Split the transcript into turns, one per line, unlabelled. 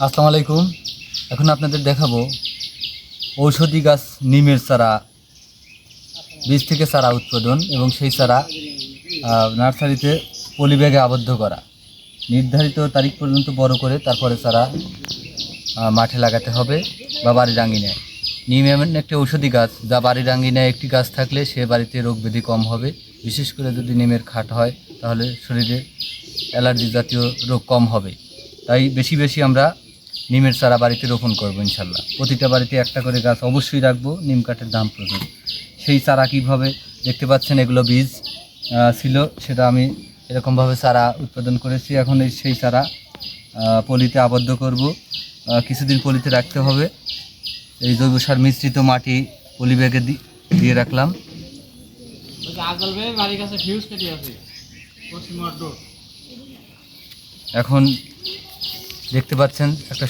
আসসালামু আলাইকুম। এখন আপনাদের দেখাবো ঔষধি গাছ নিমের চারা, বীজ থেকে চারা উৎপাদন এবং সেই চারা নার্সারিতে পলিব্যাগে আবদ্ধ করা, নির্ধারিত তারিখ পর্যন্ত বড় করে তারপরে চারা মাঠে লাগাতে হবে বা বাড়ির আঙিনায়। নিম এমন একটি ঔষধি গাছ যা বাড়ির আঙিনায় একটি গাছ থাকলে সে বাড়িতে রোগ ব্যাধি কম হবে। বিশেষ করে যদি নিমের খাট হয় তাহলে শরীরে অ্যালার্জি জাতীয় রোগ কম হবে। তাই বেশি বেশি আমরা নিমের চারা বাড়িতে রোপণ করবো ইনশাল্লাহ। প্রতিটা বাড়িতে একটা করে গাছ অবশ্যই রাখবো। নিম কাঠের দাম প্রচুর। সেই চারা কীভাবে দেখতে পাচ্ছেন, এগুলো বীজ ছিল, সেটা আমি এরকমভাবে চারা উৎপাদন করেছি। এখন সেই চারা পলিতে আবদ্ধ করব, কিছুদিন পলিতে রাখতে হবে। এই জৈব সার মিশ্রিত মাটি পলি ব্যাগে দিয়ে রাখলাম। এখন দেখতে পাচ্ছেন একটা